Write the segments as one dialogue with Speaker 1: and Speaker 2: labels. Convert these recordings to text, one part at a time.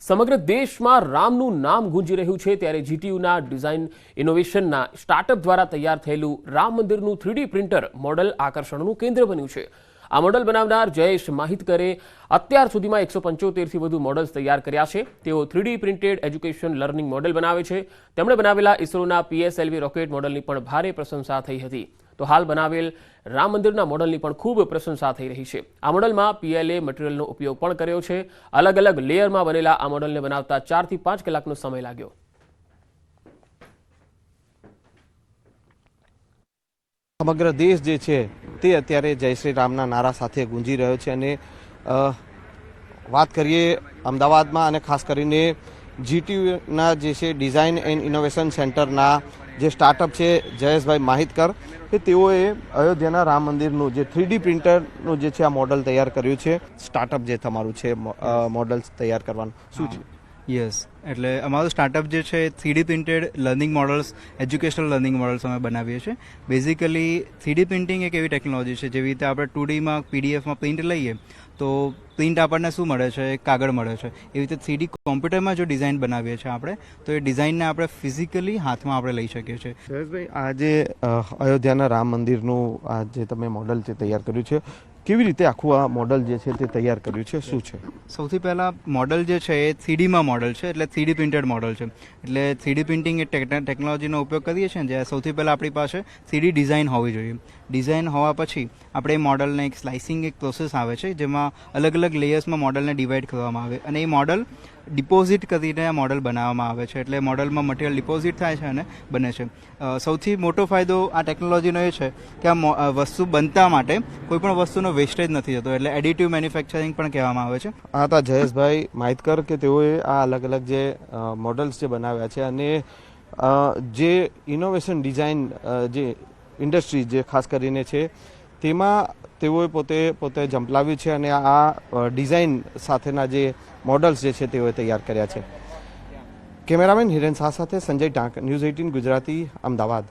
Speaker 1: સમગ્ર દેશમાં રામનું નામ ગુંજી રહ્યું છે ત્યારે જીટીયુના ડિઝાઇન ઇનોવેશનના સ્ટાર્ટઅપ દ્વારા તૈયાર થયેલું રામ મંદિરનું 3D પ્રિન્ટર મોડલ આકર્ષણનું કેન્દ્ર બન્યું છે। આ મોડલ બનાવનાર જયેશ માહિતકરે અત્યાર સુધીમાં 175થી વધુ મોડલ્સ તૈયાર કર્યા છે। તેઓ 3D printed education learning model બનાવે છે। તેમણે બનાવેલા ઇસરોના PSLV રોકેટ મોડલની પણ ભારે પ્રશંસા થઈ હતી। તો હાલ બનાવેલ રામ મંદિરના મોડલની પણ ખૂબ પ્રશંસા થઈ રહી છે। આ મોડલમાં PLA મટીરીયલનો ઉપયોગ પણ કર્યો છે। અલગ અલગ લેયરમાં બનેલા આ મોડલને બનાવતા 4 થી 5 કલાકનો સમય લાગ્યો।
Speaker 2: સમગ્ર દેશ જે છે તે અત્યારે જય શ્રી રામના નારા સાથે ગુંજી રહ્યો છે અને વાત કરીએ અમદાવાદમાં અને ખાસ કરીને જીટીયુના જે છે ડિઝાઇન એન્ડ ઇનોવેશન સેન્ટરના જે સ્ટાર્ટઅપ છે જયેશભાઈ માહિતકર કે તેઓએ અયોધ્યાના રામ મંદિરનું જે 3D પ્રિન્ટરનું જે છે આ મોડલ તૈયાર કર્યું છે। સ્ટાર્ટઅપ જે તમારું છે મોડલ્સ તૈયાર કરવાનું શું છે?
Speaker 3: યસ, એટલે અમારું સ્ટાર્ટઅપ જે છે 3D printed learning models, educational learning models અમે બનાવીએ છીએ। બેઝિકલી 3D પ્રિન્ટિંગ એક એવી ટેકનોલોજી છે જેવી રીતે આપણે 2Dમાં PDFમાં પ્રિન્ટ લઈએ તો પ્રિન્ટ આપણને શું મળે છે? કાગળ મળે છે। એવી રીતે 3D કોમ્પ્યુટરમાં જો ડિઝાઇન બનાવીએ છીએ આપણે તો એ ડિઝાઇનને આપણે ફિઝિકલી હાથમાં આપણે લઈ શકીએ છીએ।
Speaker 2: જયેશભાઈ, આ જે અયોધ્યાના રામ મંદિરનું આ જે તમે મોડલ છે તૈયાર કર્યું છે, કેવી રીતે આખું આ મોડલ જે છે તે તૈયાર કર્યું છે, શું છે?
Speaker 3: સૌથી પહેલાં મોડલ જે છે એ 3Dમાં મોડલ છે, એટલે 3D પ્રિન્ટેડ મોડલ છે। એટલે 3D પ્રિન્ટિંગ એ ટેકનોલોજીનો ઉપયોગ કરીએ છીએ ને જ્યાં સૌથી પહેલાં આપણી પાસે 3D ડિઝાઇન હોવી જોઈએ। ડિઝાઇન હોવા પછી આપણે એ મોડલને એક સ્લાઇસિંગ એક પ્રોસેસ આવે છે જેમાં અલગ અલગ લેયર્સમાં મોડલને ડિવાઈડ કરવામાં આવે અને એ મોડલ ડિપોઝિટ કરીને આ મોડલ બનાવવામાં આવે છે। એટલે મોડલમાં મટીરિયલ ડિપોઝિટ થાય છે અને બને છે। સૌથી મોટો ફાયદો આ ટેકનોલોજીનો એ છે કે આ વસ્તુ બનતા માટે કોઈ પણ વસ્તુનો વેસ્ટેજ નથી થતો, એટલે એડિટિવ મેન્યુફેક્ચરિંગ પણ કહેવામાં આવે છે।
Speaker 2: આ હતા જયેશભાઈ માહિતકર કે તેઓએ આ અલગ અલગ જે મોડલ્સ જે બનાવ્યા છે અને જે ઇનોવેશન ડિઝાઇન જે ઇન્ડસ્ટ્રી જે ખાસ કરીને છે તેમાં તેઓએ પોતે ઝંપલાવ્યું છે અને આ ડિઝાઇન સાથેના જે મોડલ્સ જે છે તેઓએ તૈયાર કર્યા છે। કેમેરામેન હિરેન શાહ સાથે સંજય ટાંક, ન્યૂઝ 18 ગુજરાતી, અમદાવાદ।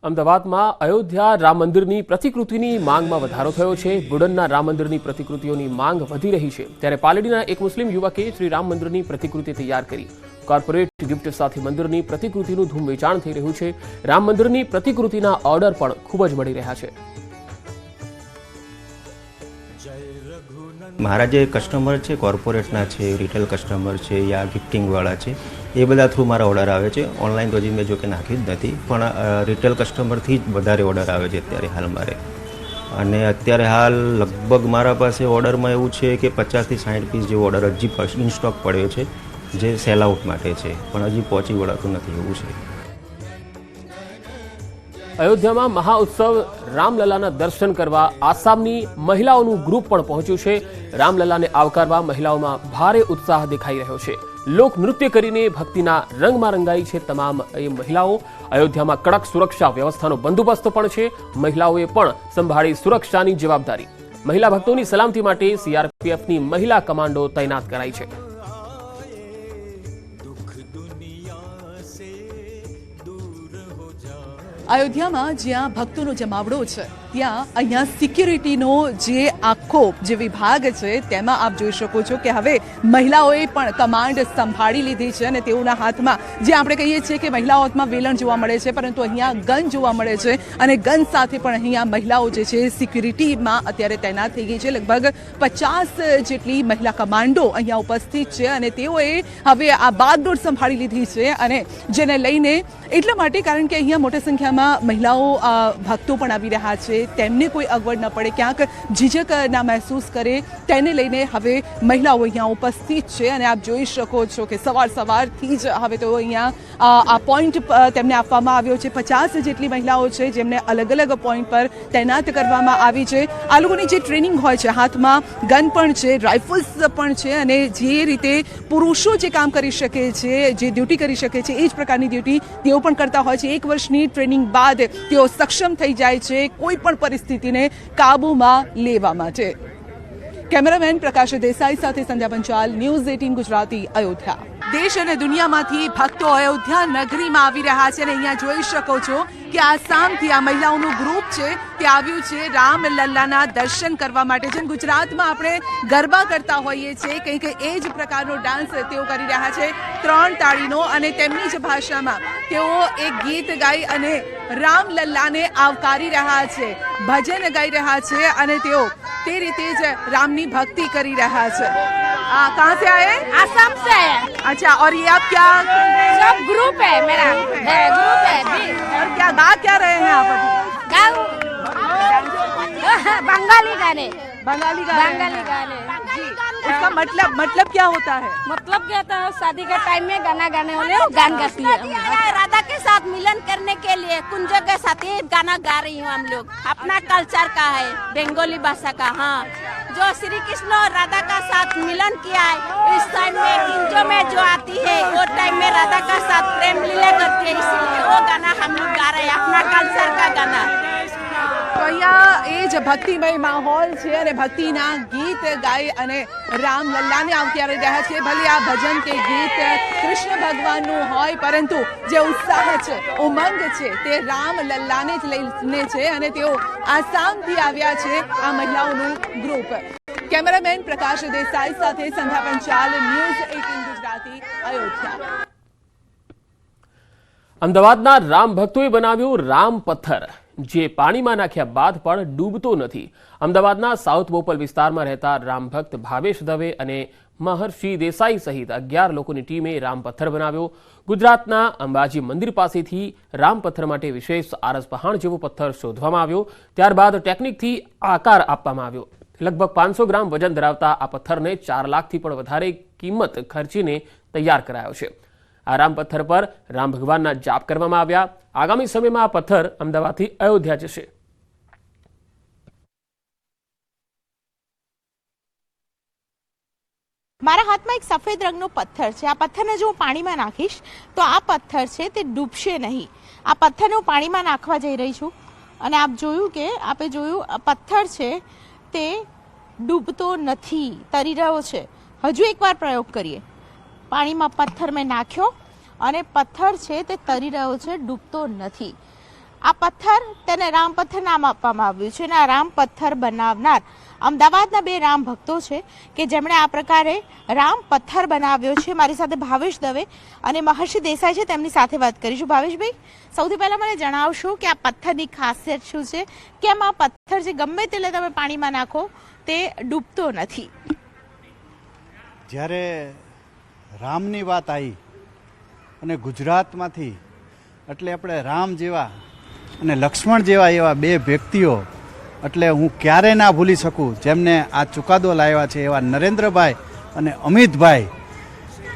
Speaker 1: અમદાવાદમાં અયોધ્યા રામ મંદિરની પ્રતિકૃતિની માંગમાં વધારો થયો છે। વુડનના રામ મંદિરની પ્રતિકૃતિઓની માંગ વધી રહી છે ત્યારે પાલડીના એક મુસ્લિમ યુવકે શ્રી રામ મંદિરની પ્રતિકૃતિ તૈયાર કરી। કોર્પોરેટ ગિફ્ટ સાથે મંદિરની પ્રતિકૃતિનું ધૂમ વેચાણ થઈ રહ્યું છે। રામ મંદિરની પ્રતિકૃતિના ઓર્ડર પણ ખૂબ જ મળી રહ્યા છે।
Speaker 4: મારા જે કસ્ટમર છે કોર્પોરેટના છે, રિટેલ કસ્ટમર છે યા ગિફ્ટિંગવાળા છે એ બધા થ્રુ મારા ઓર્ડર આવે છે। ઓનલાઈન તો હજી મેં જો કે નાખ્યું જ નથી, પણ રિટેલ કસ્ટમરથી જ વધારે ઓર્ડર આવે છે અત્યારે હાલ મારે। અને અત્યારે હાલ લગભગ મારા પાસે ઓર્ડરમાં એવું છે કે 50થી 60 પીસ જેવો ઓર્ડર હજી ઇન સ્ટોક પડ્યો છે જે સેલ આઉટ માટે છે, પણ હજી પહોંચી વળાતું નથી એવું છે।
Speaker 1: અયોધ્યામાં મહાઉત્સવ રામલલાના દર્શન કરવા આસામની મહિલાઓનું ગ્રુપ પણ પહોંચ્યું છે। રામલલાને આવકારવા મહિલાઓમાં ભારે ઉત્સાહ દેખાઈ રહ્યો છે। લોક નૃત્ય કરીને ભક્તિના રંગમાં રંગાઈ છે તમામ એ મહિલાઓ। અયોધ્યામાં કડક સુરક્ષા વ્યવસ્થાનો બંદોબસ્ત પણ છે। મહિલાઓએ પણ સંભાળી સુરક્ષાની જવાબદારી। મહિલા ભક્તોની સલામતી માટે CRPFની મહિલા કમાન્ડો તૈનાત કરાઈ છે।
Speaker 5: અયોધ્યામાં જ્યાં ભક્તોનો જમાવડો છે ત્યાં અહીંયા સિક્યુરિટીનો જે આખો જે વિભાગ છે તેમાં આપ જોઈ શકો છો કે હવે મહિલાઓએ પણ કમાન્ડ સંભાળી લીધી છે અને તેઓના હાથમાં જે આપણે કહીએ છીએ કે મહિલાઓ હાથમાં વેલણ જોવા મળે છે પરંતુ અહીંયા ગન જોવા મળે છે અને ગન સાથે પણ અહીંયા મહિલાઓ જે છે સિક્યુરિટીમાં અત્યારે તૈનાત થઈ ગઈ છે। લગભગ 50 જેટલી મહિલા કમાન્ડો અહીંયા ઉપસ્થિત છે અને તેઓએ હવે આ બાગડોર સંભાળી લીધી છે અને જેને લઈને એટલા માટે કારણ કે અહીંયા મોટી સંખ્યામાં મહિલાઓ ભક્તો પણ આવી રહ્યા છે, તેમને કોઈ અગવડ ન પડે, ક્યાંક ઝીઝક ના મહેસૂસ કરે તેને લઈને હવે મહિલાઓ અહીંયા ઉપસ્થિત છે અને આપ જોઈ શકો છો કે સવારથી જ હવે તો અહીંયા આ પોઈન્ટ તેમને આપવામાં આવ્યો છે। 50 જેટલી મહિલાઓ છે જેમને અલગ અલગ પોઈન્ટ પર તૈનાત કરવામાં આવી છે। આ લોકોની જે ટ્રેનિંગ હોય છે, હાથમાં ગન પણ છે, રાઇફલ્સ પણ છે અને જે રીતે પુરુષો જે કામ કરી શકે છે, જે ડ્યુટી કરી શકે છે એ જ પ્રકારની ડ્યુટી તેઓ પણ કરતા હોય છે। 1 વર્ષની ટ્રેનિંગ બાદ તેઓ સક્ષમ થઈ જાય છે કોઈ પણ પરિસ્થિતિને કાબૂમાં લેવા માટે। કેમેરામેન પ્રકાશ દેસાઈ સાથે સંધ્યા પંચાલ, ન્યૂઝ 18 ગુજરાતી, અયોધ્યા। દેશ અને દુનિયામાંથી ભક્તો અયોધ્યા નગરીમાં આવી રહ્યા છે અને અહીંયા જોઈ શકો છો કે આસામથી આ મહિલાઓનું ગ્રુપ છે તે આવ્યું છે રામલલ્લાના દર્શન કરવા માટે. જેમ ગુજરાતમાં આપણે ગરબા કરતા હોઈએ છીએ કંઈક એ જ પ્રકારનો ડાન્સ તેઓ કરી રહ્યા છે, 3 તાળીનો, અને તેમની જ ભાષામાં તેઓ એક ગીત ગાઈ અને રામલલ્લાને આવકારી રહ્યા છે, ભજન ગાઈ રહ્યા છે અને તેઓ તે રીતે જ रामनी भक्ति करी रहा है. कहाँ से आए?
Speaker 6: आसाम से है.
Speaker 5: अच्छा, और ये आप क्या?
Speaker 6: सब ग्रुप है मेरा, ग्रुप है भी.
Speaker 5: और क्या गा क्या रहे हैं आप अभी?
Speaker 6: बंगाली गाने.
Speaker 5: बंगाली
Speaker 6: बंगाली गाने
Speaker 5: जी. उसका मतलब क्या होता है?
Speaker 6: मतलब क्या होता है, शादी के टाइम में गाना गाने वाले गान गाती है. राधा के साथ मिलन करने के लिए कुंजों के साथ ये गाना गा रही हूँ. हम लोग अपना कल्चर का है, बंगाली भाषा का. हाँ, जो श्री कृष्ण और राधा का साथ मिलन किया है, इस टाइम में कुंजों में जो आती है वो टाइम में राधा का साथ प्रेम लीला करती है, इसलिए वो गाना हम लोग गा रहे हैं, अपना कल्चर का गाना.
Speaker 5: તો અહીંયા એ જ ભક્તિમય માહોલ છે અને ભક્તિના ગીત ગાઈ અને રામલલ્લાને આવકારી રહ્યા છે. ભલે આ ભજન કે ગીત કૃષ્ણ ભગવાનનું હોય, પરંતુ જે ઉત્સાહ છે, ઉમંગ છે, તે રામલલ્લાને જ લઈને છે અને તેઓ આસામથી આવ્યા છે આ મહિલાઓનું ગ્રુપ. કેમેરામેન પ્રકાશ દેસાઈ સાથે સંધ્યા પંચાલ, ન્યૂઝ 18 ગુજરાતી, અયોધ્યા.
Speaker 1: અમદાવાદના રામ ભક્તોએ બનાવ્યો રામ પથ્થર, જે પાણીમાં નાખ્યા બાદ પણ ડૂબતો નથી. અમદાવાદના સાઉથ બોપલ વિસ્તારમાં રહેતા રામ ભક્ત ભાવેશ દવે અને મહર્ષિ દેસાઈ સહિત 11 લોકોની ટીમે રામ પથ્થર બનાવ્યો. ગુજરાતના અંબાજી મંદિર પાસેથી રામ પથ્થર માટે વિશેષ આરસ પહાણ જેવો પથ્થર શોધવામાં આવ્યો. ત્યારબાદ ટેકનિકથી આકાર આપવામાં આવ્યો. લગભગ 500 ગ્રામ વજન ધરાવતા આ પથ્થરને 4 લાખથી પણ વધારે કિંમત ખર્ચીને તૈયાર કરાયો છે. આ રામ પથ્થર પર રામ ભગવાનના જાપ કરવામાં આવ્યા. આગામી સમયમાં આ પથ્થર અમદાવાદથી અયોધ્યા જશે.
Speaker 7: મારા હાથમાં એક સફેદ રંગનો પથ્થર છે. આ પથ્થરને જો હું પાણીમાં નાખીશ તો આ પથ્થર છે તે ડૂબશે નહીં. આ પથ્થરને હું પાણીમાં નાખવા જઈ રહી છું અને આપે જોયું આ પથ્થર છે તે ડૂબતો નથી, તરી રહ્યો છે. હજુ એકવાર પ્રયોગ કરીએ. પાણીમાં પથ્થર મેં નાખ્યો અને પથ્થર છે તે તરી રહ્યો છે, ડૂબતો નથી. આ પથ્થર, તેને રામ પથ્થર નામ આપવામાં આવ્યું છે અને આ રામ પથ્થર બનાવનાર અમદાવાદના 2 રામ ભક્તો છે કે જેમણે આ પ્રકારે રામ પથ્થર બનાવ્યો છે. મારી સાથે ભાવેશ દવે અને મહર્ષિ દેસાઈ છે, તેમની સાથે વાત કરીશું. ભાવેશભાઈ, સૌથી પહેલા મને જણાવશો કે આ પથ્થરની ખાસિયત શું છે? કેમ આ પથ્થર છે ગમે તેટલે તમે પાણીમાં નાખો તે ડૂબતો નથી?
Speaker 8: જ્યારે રામની વાત આવી અને ગુજરાતમાંથી, એટલે આપણે રામ જેવા અને લક્ષ્મણ જેવા એવા 2 વ્યક્તિઓ, એટલે હું ક્યારે ના ભૂલી શકું, જેમને આ ચુકાદો લાવ્યા છે એવા નરેન્દ્રભાઈ અને અમિતભાઈ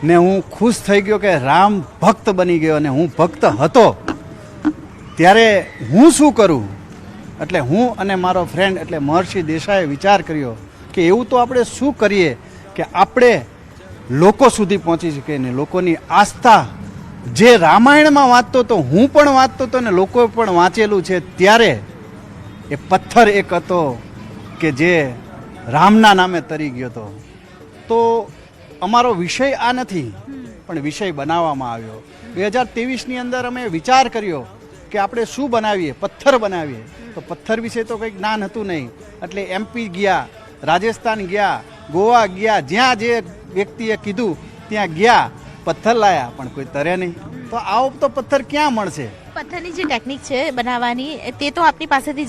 Speaker 8: ને હું ખુશ થઈ ગયો કે રામ ભક્ત બની ગયો. અને હું ભક્ત હતો ત્યારે હું શું કરું, એટલે હું અને મારો ફ્રેન્ડ એટલે મહર્ષિ દેસાઈએ વિચાર કર્યો કે એવું તો આપણે શું કરીએ કે આપણે લોકો સુધી પહોંચી શકીએ ને લોકોની આસ્થા. જે રામાયણમાં વાંચતો તો હું પણ વાંચતો હતો ને લોકોએ પણ વાંચેલું છે, ત્યારે એ પથ્થર એક હતો કે જે રામના નામે તરી ગયો હતો. તો અમારો વિષય આ નથી, પણ વિષય બનાવવામાં આવ્યો. 2023ની અંદર અમે વિચાર કર્યો કે આપણે શું બનાવીએ, પથ્થર બનાવીએ. તો પથ્થર વિશે તો કંઈ જ્ઞાન હતું નહીં, એટલે MP ગયા, રાજસ્થાન ગયા, ગોવા ગયા, જ્યાં જે વ્યક્તિએ કીધું ત્યાં ગયા, પથ્થર લાયા, પણ કોઈ તરે નહીં. તો આવો તો પથ્થર ક્યાં મળશે?
Speaker 7: પથ્થરની જે ટેકનિક છે બનાવવાની તે તો આપની પાસેથી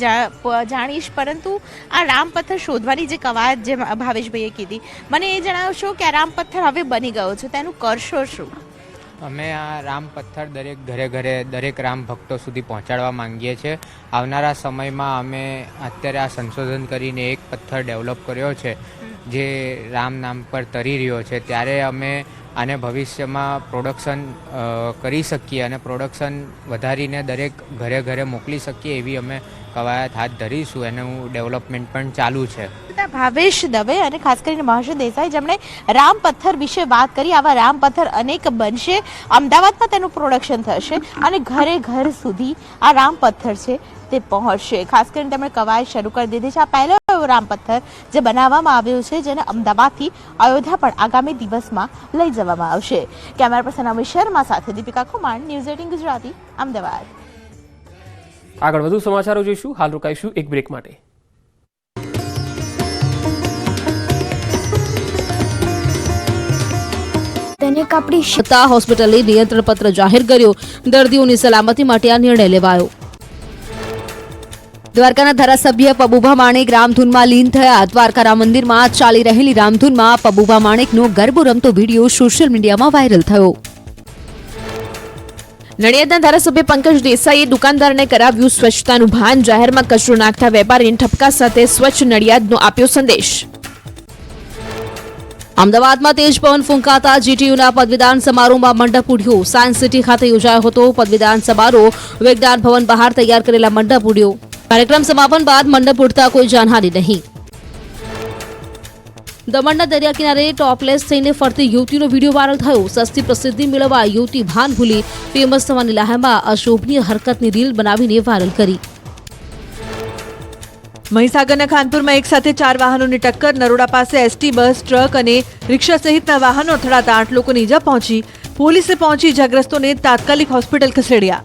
Speaker 7: જાણીશ, પરંતુ આ રામ પથ્થર શોધવાની જે કવાયત જે ભાવેશભાઈએ કીધી, મને એ જણાવશો કે આ રામ પથ્થર હવે બની ગયો છે, તેનું કરશો શું?
Speaker 9: અમે આ રામ પથ્થર દરેક ઘરે દરેક રામ ભક્તો સુધી પહોંચાડવા માંગીએ છીએ. આવનારા સમયમાં અમે અત્યારે આ સંશોધન કરીને એક પથ્થર ડેવલપ કર્યો છે જે રામ નામ પર તરી રહ્યો છે. ત્યારે અમે આને ભવિષ્યમાં પ્રોડક્શન કરી શકીએ અને પ્રોડક્શન વધારીને દરેક ઘરે મોકલી શકીએ એવી અમે કવાયત હાથ ધરીશું. એનું ડેવલપમેન્ટ પણ ચાલુ છે.
Speaker 7: ભાવેશ દવે અને ખાસ કરીને મહર્ષિ દેસાઈ જેમણે રામ પથ્થર વિશે વાત કરી. આવા રામ પથ્થર અનેક બનશે, અમદાવાદમાં તેનું પ્રોડક્શન થશે અને ઘરે સુધી આ રામ પથ્થર છે તે પહોંચશે. ખાસ કરીને તેમણે કવાયત શરૂ કરી દીધી છે. આ પહેલો એવો રામ પથ્થર જે બનાવવામાં આવ્યો છે જેને અમદાવાદથી અયોધ્યા પણ આગામી દિવસમાં લઈ જવામાં આવશે. કેમેરા પર્સન અમિત શર્મા સાથે દીપિકા કુમાર, ન્યૂઝ 18 ગુજરાતી, અમદાવાદ.
Speaker 1: આગળ વધુ સમાચારો જોઈશું. હાલ રોકાઈશું એક બ્રેક માટે.
Speaker 10: તેને કાપડી સત્તા હોસ્પિટલે નિયંત્રણ પત્ર જાહેર કર્યો. દર્દીઓની સલામતી માટે આ નિર્ણય લેવાયો. દ્વારકાના ધારાસભ્ય પબુભા માણેક રામધૂનમાં લીન થયા. દ્વારકા રામ મંદિરમાં ચાલી રહેલી રામધૂનમાં પબુભા માણેકનો ગરબો રમતો વિડીયો સોશિયલ મીડિયામાં વાયરલ થયો. નડિયાદના ધારાસભ્ય પંકજ દેસાઈએ દુકાનદારને કરાવ્યું સ્વચ્છતાનું ભાન. જાહેરમાં કચરો નાખતા વેપારીને ઠપકા સાથે સ્વચ્છ નડિયાદનો આપ્યો સંદેશ. અમદાવાદમાં તેજ પવન ફૂંકાતા જીટીયુના પદવીદાન સમારોહમાં મંડપ ઉડ્યો. સાયન્સ સિટી ખાતે યોજાયો હતો પદવીદાન સમારોહ. વિજ્ઞાન ભવન બહાર તૈયાર કરેલા મંડપ ઉડ્યો. કાર્યક્રમ સમાપન બાદ મંડપ ઉડતા કોઈ જાનહાનિ નહીં. દમણના દરિયા કિનારે ટોપલેસ થઈને ફરતી યુવતીનો વિડીયો વાયરલ થયો. સસ્તી પ્રસિદ્ધિ મેળવવા યુવતી ભાન ભૂલી ફેમસ થવાની લાહેમાં અશોભનીય હરકતની રીલ બનાવીને વાયરલ કરી.
Speaker 5: મહીસાગરના ખાનપુરમાં એક સાથે 4 વાહનોની ટક્કર. નરોડા પાસે એસટી બસ, ટ્રક અને રિક્ષા સહિતના વાહનો અથડાતા 8 લોકોને ઈજા પહોંચી. પોલીસે પહોંચી ઇજાગ્રસ્તોને તાત્કાલિક હોસ્પિટલ ખસેડ્યા.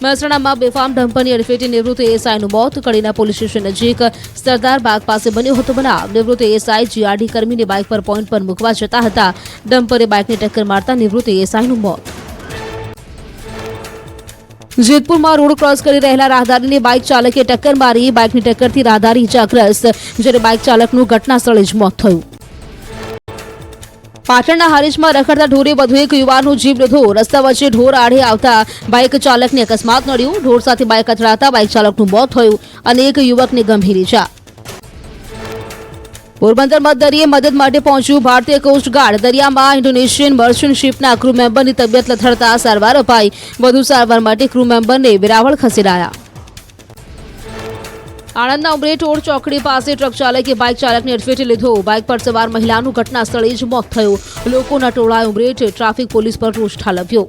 Speaker 10: મહેસાણામાં બેફામ ડમ્પરની અડફેટે નિવૃત્ત એએસઆઈનું મોત. કડીના પોલીસ સ્ટેશન નજીક સરદાર બાગ પાસે બન્યો હતો બનાવ. નિવૃત્ત એએસઆઈ જીઆરડી કર્મીને બાઇક પર પોઈન્ટ પર મૂકવા જતા હતા. ડમ્પરે બાઇકને ટક્કર મારતા નિવૃત્ત એએસઆઈનું મોત. જેતપુરમાં રોડ ક્રોસ કરી રહેલા રાહદારીને બાઇક ચાલકે ટક્કર મારી. બાઇકની ટક્કરથી રાહદારી ઇજાગ્રસ્ત, જ્યારે બાઇક ચાલકનું ઘટના સ્થળે જ મોત થયું. પાટણના હારીજમાં રખડતા ઢોરે વધુ એક યુવાનનો જીવ લીધો. રસ્તા વચ્ચે ઢોર આડે આવતા બાઇક ચાલકને અકસ્માત નડ્યો. ઢોર સાથે બાઇક અથડાતા બાઇક ચાલકનું મોત થયું અને એક યુવકને ગંભીર ઇજા. પોરબંદર મધદરિયે મદદ માટે પહોંચ્યું ભારતીય કોસ્ટગાર્ડ. દરિયામાં ઇન્ડોનેશિયન મર્ચન્ટ શિપના ક્રૂ મેમ્બરની તબિયત લથડતા સારવાર અપાઈ. વધુ સારવાર માટે ક્રૂ મેમ્બરને વેરાવળ ખસેડાયા. આણંદના ઉમરેઠોડ ચોકડી પાસે ટ્રક ચાલકે બાઇક ચાલકને અડફેટે લીધો. બાઇક પર સવાર મહિલાનું ઘટના સ્થળે જ મોત થયું. લોકોના ટોળાએ ઉમરેઠ ટ્રાફિક પોલીસ પર રોષ ઠાલવ્યો.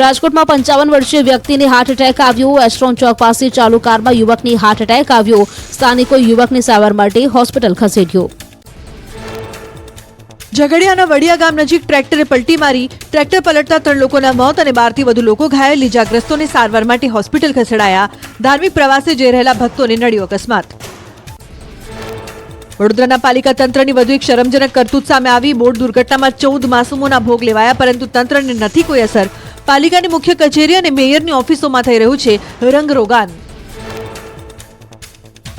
Speaker 10: રાજકોટમાં 55 વર્ષીય વ્યક્તિને હાર્ટ એટેક આવ્યો. એસ્ટ્રોન ચોક પાસે ચાલુ કારમાં યુવકને હાર્ટ એટેક આવ્યો. સ્થાનિકોએ યુવકને સારવાર માટે હોસ્પિટલ ખસેડ્યો.
Speaker 5: ઝઘડિયાના વડિયા ગામ નજીક ટ્રેક્ટરે પલટી મારી. ટ્રેક્ટર પલટતા 3 લોકોના મોત અને 12થી વધુ લોકો ઘાયલ. ઇજાગ્રસ્તોને સારવાર માટે હોસ્પિટલ ખસેડાયા. ધાર્મિક પ્રવાસે જઈ રહેલા ભક્તોને નડ્યો અકસ્માત. વડોદરાના પાલિકા તંત્રની વધુ એક શરમજનક કરતૂત સામે આવી. બોટ દુર્ઘટનામાં 14 માસૂમોના ભોગ લેવાયા, પરંતુ તંત્રને નથી કોઈ અસર. પાલિકાની મુખ્ય કચેરી અને મેયરની ઓફિસોમાં થઈ રહ્યું છે રંગરોગાન.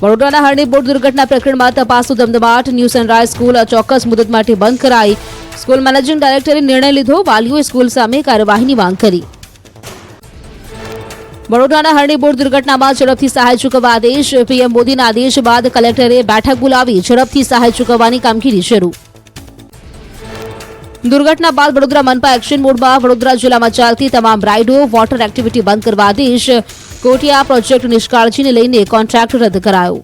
Speaker 10: વડોદરાના હરણી બોટ દુર્ઘટના પ્રકરણમાં તપાસનો ધમધમાટ. ન્યૂ સનરાઇઝ સ્કૂલ અચોક્કસ મુદત માટે બંધ કરાઈ. સ્કૂલ મેનેજિંગ ડાયરેક્ટરે નિર્ણય લીધો. વાલીઓએ સ્કૂલ સામે કાર્યવાહીની માંગ કરી. વડોદરાના હરણી બોટ દુર્ઘટનામાં ઝડપથી સહાય ચૂકવવા આદેશ. પીએમ મોદીના આદેશ બાદ કલેક્ટરે બેઠક બોલાવી ઝડપથી સહાય ચૂકવવાની કામગીરી શરૂ. દુર્ઘટના બાદ વડોદરા મનપા એક્શન મોડમાં. વડોદરા જિલ્લામાં ચાલતી તમામ રાઇડો, વોટર એક્ટિવિટી બંધ કરવા આદેશ. કોટિયા પ્રોજેક્ટ નિષ્કાળજીને લઈને કોન્ટ્રાક્ટ રદ કરાયો.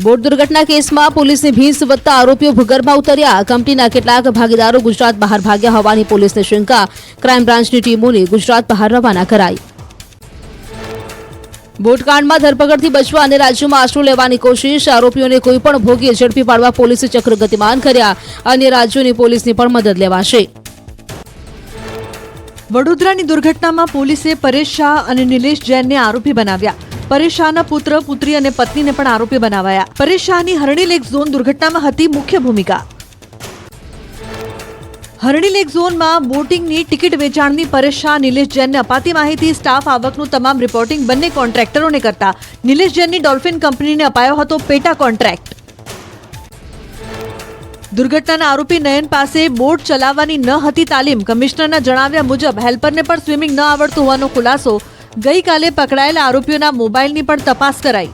Speaker 10: બોટ દુર્ઘટના કેસમાં પોલીસની ભીંસ વધતા આરોપીઓ ભૂગર્ભમાં ઉતર્યા. કંપનીના કેટલાક ભાગીદારો ગુજરાત બહાર ભાગ્યા હોવાની પોલીસને શંકા. ક્રાઇમ બ્રાન્ચની ટીમોને ગુજરાત બહાર રવાના કરાઈ. બોટકાંડમાં ધરપકડથી બચવા અને રાજ્યોમાં આશરો લેવાની કોશિશ. આરોપીઓને કોઈપણ ભોગે ઝડપી પાડવા પોલીસે ચક્ર ગતિમાન કર્યા. અન્ય રાજ્યોની પોલીસની પણ મદદ લેવાશે.
Speaker 5: વડોદરાની દુર્ઘટનામાં પોલીસે પરેશ શાહ અને નિલેશ જૈનને આરોપી બનાવ્યા. પરેશ શાહના પુત્ર, પુત્રી અને પત્નીને પણ આરોપી બનાવાયા. પરેશ શાહની હરણી લેક ઝોન દુર્ઘટનામાં હતી મુખ્ય ભૂમિકા. હરણી લેક ઝોનમાં બોટિંગની ટિકિટ વેચાણની પરેશ શાહ, નિલેશ જૈનને અપાતી માહિતી, સ્ટાફ આવકનું તમામ રિપોર્ટિંગ બંને કોન્ટ્રાક્ટરોને કરતા. નિલેશ જૈનની ડોલ્ફિન કંપનીને અપાયો હતો પેટા કોન્ટ્રાક્ટ. દુર્ઘટનાના આરોપી નયન પાસે બોટ ચલાવવાની ન હતી તાલીમ. કમિશનરના જણાવ્યા મુજબ હેલ્પરને પણ સ્વિમિંગ ન આવડતું હોવાનો ખુલાસો. ગઈકાલે પકડાયેલા આરોપીઓના મોબાઈલની પણ તપાસ કરાઈ.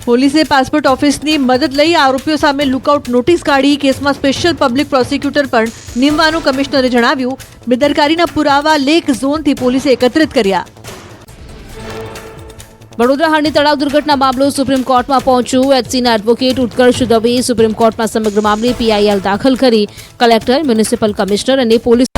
Speaker 5: પોલીસે પાસપોર્ટ ઓફિસની મદદ લઈ આરોપીઓ સામે લુકઆઉટ નોટિસ કાઢી. કેસમાં સ્પેશિયલ પબ્લિક પ્રોસિક્યુટર પણ નીમવાનું કમિશનરે જણાવ્યું. બેદરકારીના પુરાવા લેક ઝોનથી પોલીસે એકત્રિત કર્યા.
Speaker 10: વડોદરા હરણી તળાવ દુર્ઘટના મામલો સુપ્રીમ કોર્ટમાં પહોંચ્યો. એચસીના એડવોકેટ ઉત્કર્ષ દવેએ સુપ્રીમ કોર્ટમાં સમગ્ર મામલે પીઆઈએલ દાખલ કરી. કલેક્ટર, મ્યુનિસિપલ કમિશનર અને પોલીસ